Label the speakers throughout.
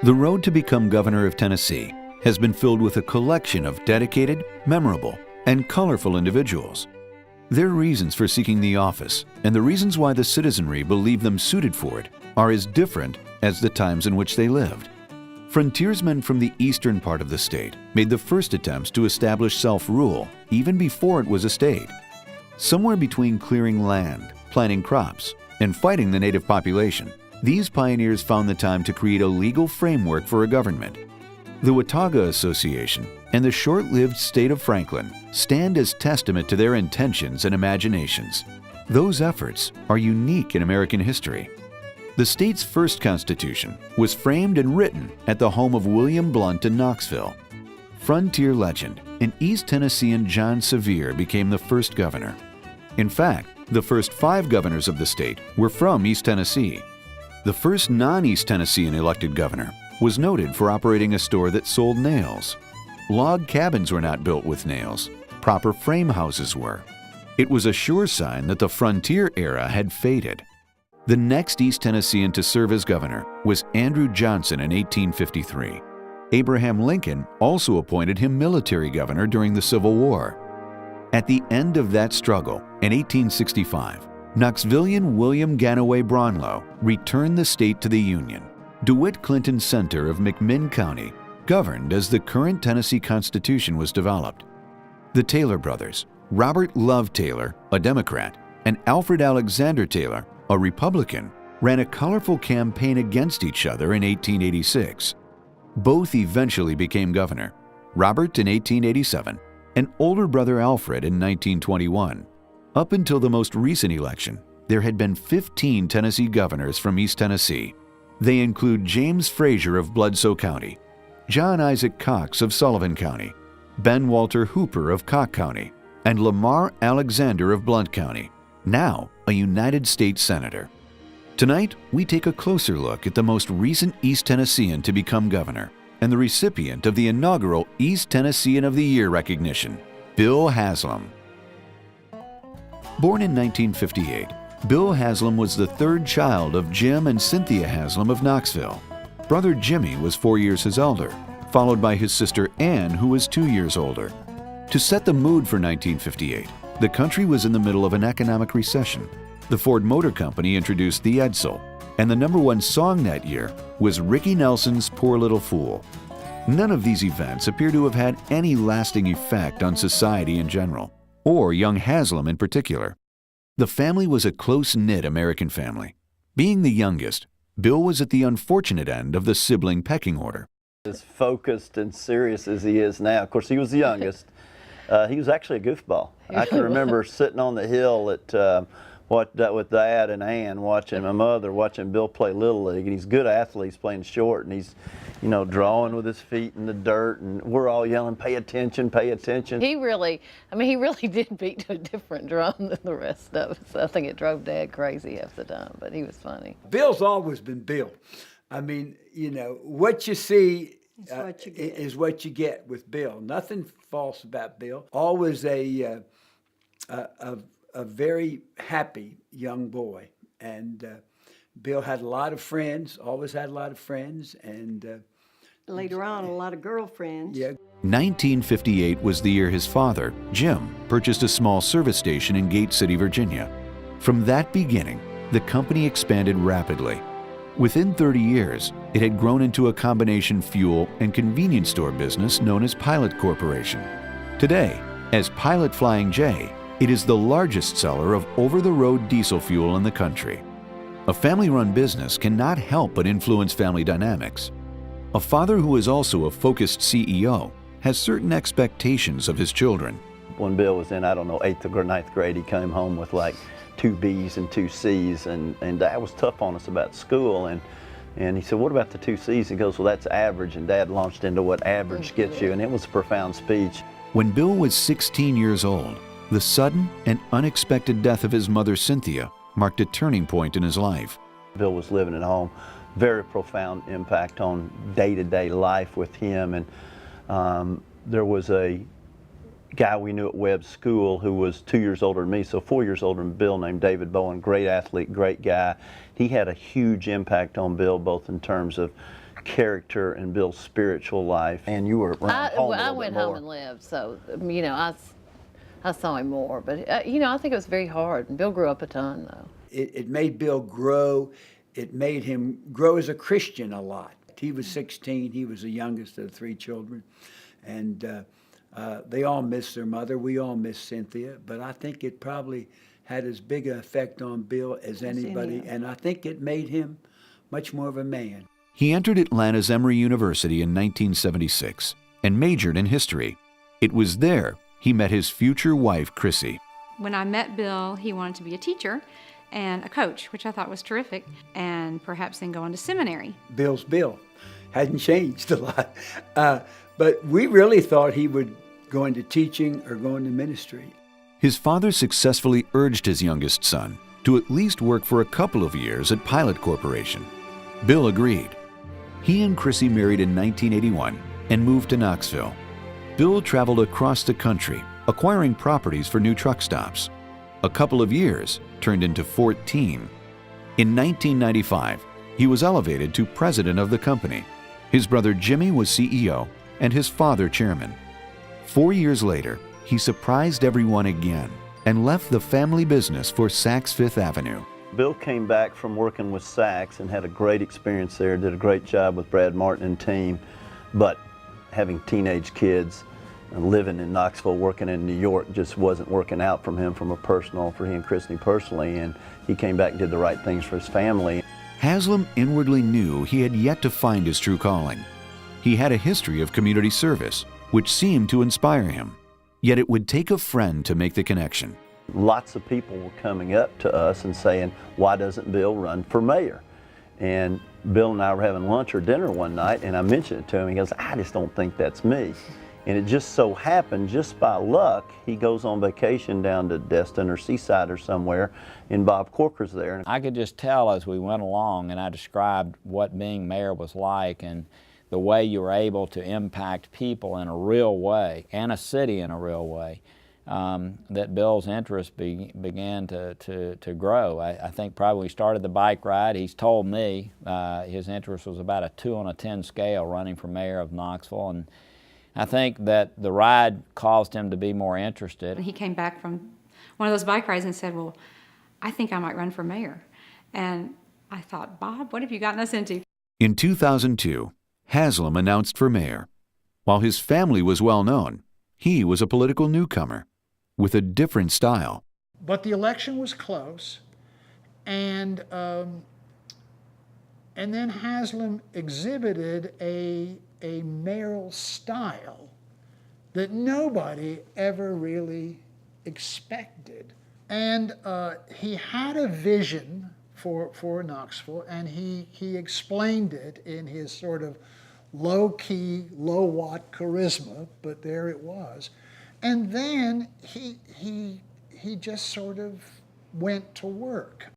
Speaker 1: The road to become governor of Tennessee has been filled with a collection of dedicated, memorable, and colorful individuals. Their reasons for seeking the office and the reasons why the citizenry believe them suited for it are as different as the times in which they lived. Frontiersmen from the eastern part of the state made the first attempts to establish self-rule even before it was a state. Somewhere between clearing land, planting crops, and fighting the native population, these pioneers found the time to create a legal framework for a government. The Watauga Association and the short-lived state of Franklin stand as testament to their intentions and imaginations. Those efforts are unique in American history. The state's first constitution was framed and written at the home of William Blount in Knoxville. Frontier legend and East Tennessean John Sevier became the first governor. In fact, the first 5 governors of the state were from East Tennessee. The first non-East Tennessean elected governor was noted for operating a store that sold nails. Log cabins were not built with nails. Proper frame houses were. It was a sure sign that the frontier era had faded. The next East Tennessean to serve as governor was Andrew Johnson in 1853. Abraham Lincoln also appointed him military governor during the Civil War. At the end of that struggle, in 1865, Knoxvillian William Ganaway Brownlow returned the state to the Union. DeWitt Clinton Center of McMinn County governed as the current Tennessee Constitution was developed. The Taylor brothers, Robert Love Taylor, a Democrat, and Alfred Alexander Taylor, a Republican, ran a colorful campaign against each other in 1886. Both eventually became governor, Robert in 1887 and older brother Alfred in 1921. Up until the most recent election, there had been 15 Tennessee governors from East Tennessee. They include James Frazier of Bledsoe County, John Isaac Cox of Sullivan County, Ben Walter Hooper of Cocke County, and Lamar Alexander of Blount County, now a United States Senator. Tonight, we take a closer look at the most recent East Tennessean to become governor and the recipient of the inaugural East Tennessean of the Year recognition, Bill Haslam. Born in 1958, Bill Haslam was the 3rd child of Jim and Cynthia Haslam of Knoxville. Brother Jimmy was 4 years his elder, followed by his sister Ann, who was 2 years older. To set the mood for 1958, the country was in the middle of an economic recession. The Ford Motor Company introduced the Edsel, and the #1 song that year was Ricky Nelson's Poor Little Fool. None of these events appear to have had any lasting effect on society in general, or young Haslam in particular. The family was a close-knit American family. Being the youngest, Bill was at the unfortunate end of the sibling pecking order.
Speaker 2: As focused and serious as he is now, of course he was the youngest, he was actually a goofball. I can remember sitting on the hill at with Dad and Ann, watching my mother, watching Bill play Little League, and he's a good athlete, he's playing short, and he's, you know, drawing with his feet in the dirt, and we're all yelling, pay attention, pay attention.
Speaker 3: He really did beat to a different drum than the rest of us. I think it drove Dad crazy half the time, but he was funny.
Speaker 4: Bill's always been Bill. I mean, you know, what you see is what you get with Bill. Nothing false about Bill. Always a very happy young boy. And Bill had a lot of friends, always had a lot of friends, and
Speaker 5: later on, a lot of girlfriends.
Speaker 4: Yeah.
Speaker 1: 1958 was the year his father, Jim, purchased a small service station in Gate City, Virginia. From that beginning, the company expanded rapidly. Within 30 years, it had grown into a combination fuel and convenience store business known as Pilot Corporation. Today, as Pilot Flying J, it is the largest seller of over-the-road diesel fuel in the country. A family-run business cannot help but influence family dynamics. A father who is also a focused CEO has certain expectations of his children.
Speaker 2: When Bill was in, I don't know, 8th or 9th grade, he came home with like 2 B's and 2 C's, and Dad was tough on us about school, and he said, what about the 2 C's? He goes, well, that's average, and Dad launched into what average gets you, and it was a profound speech.
Speaker 1: When Bill was 16 years old, the sudden and unexpected death of his mother, Cynthia, marked a turning point in his life.
Speaker 2: Bill was living at home, very profound impact on day-to-day life with him, and there was a guy we knew at Webb School who was 2 years older than me, so 4 years older than Bill, named David Bowen, great athlete, great guy. He had a huge impact on Bill, both in terms of character and Bill's spiritual life. And you were around home a
Speaker 3: I
Speaker 2: little
Speaker 3: went
Speaker 2: bit
Speaker 3: home
Speaker 2: more.
Speaker 3: and lived, so you know, I saw him more. But you know, I think it was very hard. And Bill grew up a ton, though.
Speaker 4: It made Bill grow. It made him grow as a Christian a lot. He was 16. He was the youngest of the 3 children. And they all missed their mother. We all missed Cynthia. But I think it probably had as big an effect on Bill as anybody. And I think it made him much more of a man.
Speaker 1: He entered Atlanta's Emory University in 1976 and majored in history. It was there he met his future wife, Crissy.
Speaker 6: When I met Bill, he wanted to be a teacher and a coach, which I thought was terrific, and perhaps then go on to seminary.
Speaker 4: Bill's Bill. Hadn't changed a lot. But we really thought he would go into teaching or go into ministry.
Speaker 1: His father successfully urged his youngest son to at least work for a couple of years at Pilot Corporation. Bill agreed. He and Crissy married in 1981 and moved to Knoxville. Bill traveled across the country, acquiring properties for new truck stops. A couple of years turned into 14. In 1995, he was elevated to president of the company. His brother Jimmy was CEO and his father chairman. 4 years later, he surprised everyone again and left the family business for Saks Fifth Avenue.
Speaker 2: Bill came back from working with Saks and had a great experience there, did a great job with Brad Martin and team, but having teenage kids and living in Knoxville, working in New York just wasn't working out for him for he and Crissy personally, and he came back and did the right things for his family.
Speaker 1: Haslam inwardly knew he had yet to find his true calling. He had a history of community service, which seemed to inspire him. Yet it would take a friend to make the connection.
Speaker 2: Lots of people were coming up to us and saying, why doesn't Bill run for mayor? And Bill and I were having lunch or dinner one night, and I mentioned it to him. He goes, I just don't think that's me. And it just so happened, just by luck, he goes on vacation down to Destin or Seaside or somewhere, and Bob Corker's there.
Speaker 7: I could just tell as we went along, and I described what being mayor was like and the way you were able to impact people in a real way, and a city in a real way, that Bill's interest began to grow. I think probably we started the bike ride. He's told me his interest was about a 2 on a 10 scale running for mayor of Knoxville, and I think that the ride caused him to be more interested.
Speaker 6: He came back from one of those bike rides and said, well, I think I might run for mayor. And I thought, Bob, what have you gotten us into?
Speaker 1: In 2002, Haslam announced for mayor. While his family was well known, he was a political newcomer with a different style.
Speaker 8: But the election was close, and then Haslam exhibited a mayoral style that nobody ever really expected. And he had a vision for Knoxville, and he explained it in his sort of low-key, low-watt charisma, but there it was. And then he just sort of went to work.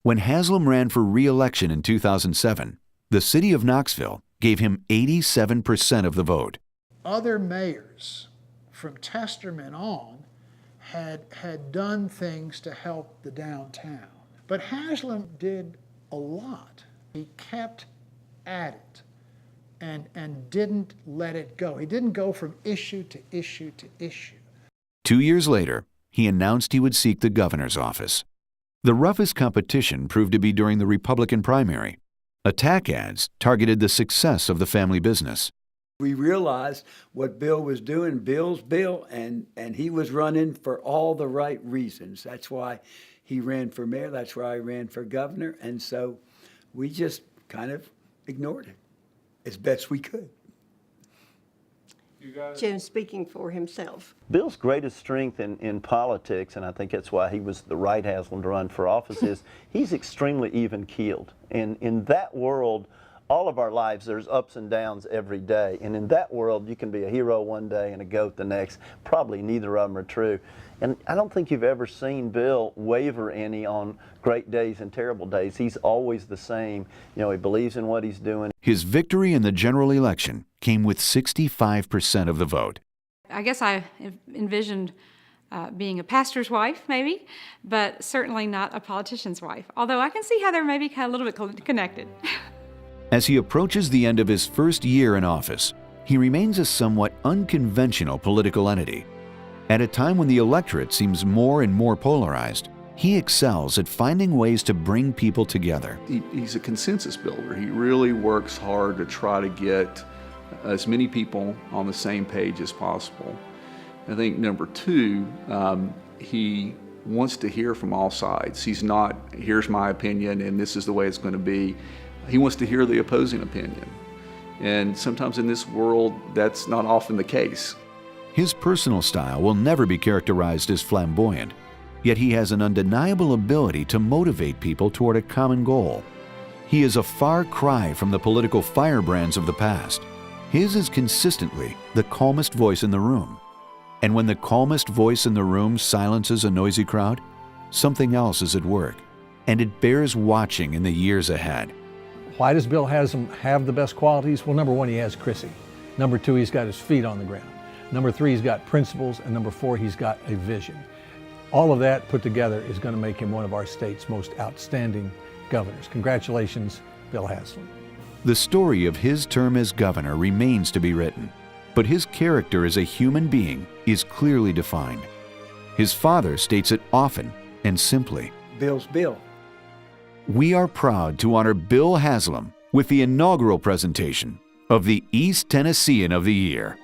Speaker 1: When Haslam ran for re-election in 2007, the city of Knoxville gave him 87% of the vote.
Speaker 8: Other mayors from Testerman on had done things to help the downtown. But Haslam did a lot. He kept at it and didn't let it go. He didn't go from issue to issue to issue.
Speaker 1: 2 years later, he announced he would seek the governor's office. The roughest competition proved to be during the Republican primary. Attack ads targeted the success of the family business.
Speaker 4: We realized what Bill was doing. Bill's Bill, and he was running for all the right reasons. That's why he ran for mayor. That's why he ran for governor. And so we just kind of ignored it as best we could.
Speaker 5: Jim speaking for himself.
Speaker 2: Bill's greatest strength in politics, and I think that's why he was the right Haslam to run for office, is he's extremely even-keeled. And in that world, all of our lives, there's ups and downs every day. And in that world, you can be a hero one day and a goat the next. Probably neither of them are true. And I don't think you've ever seen Bill waver any on great days and terrible days. He's always the same. You know, he believes in what he's doing.
Speaker 1: His victory in the general election came with 65% of the vote.
Speaker 6: I guess I envisioned being a pastor's wife, maybe, but certainly not a politician's wife, although I can see how they're maybe kind of a little bit connected.
Speaker 1: As he approaches the end of his first year in office, he remains a somewhat unconventional political entity. At a time when the electorate seems more and more polarized, he excels at finding ways to bring people together.
Speaker 9: He's a consensus builder. He really works hard to try to get as many people on the same page as possible. I think number two, he wants to hear from all sides. He's not, here's my opinion and this is the way it's going to be. He wants to hear the opposing opinion. And sometimes in this world, that's not often the case.
Speaker 1: His personal style will never be characterized as flamboyant, yet he has an undeniable ability to motivate people toward a common goal. He is a far cry from the political firebrands of the past. His is consistently the calmest voice in the room. And when the calmest voice in the room silences a noisy crowd, something else is at work, and it bears watching in the years ahead.
Speaker 10: Why does Bill Haslam have the best qualities? Well, number one, he has Crissy. Number two, he's got his feet on the ground. Number three, he's got principles. And number four, he's got a vision. All of that put together is going to make him one of our state's most outstanding governors. Congratulations, Bill Haslam.
Speaker 1: The story of his term as governor remains to be written, but his character as a human being is clearly defined. His father states it often and simply.
Speaker 4: Bill's Bill.
Speaker 1: We are proud to honor Bill Haslam with the inaugural presentation of the East Tennessean of the Year.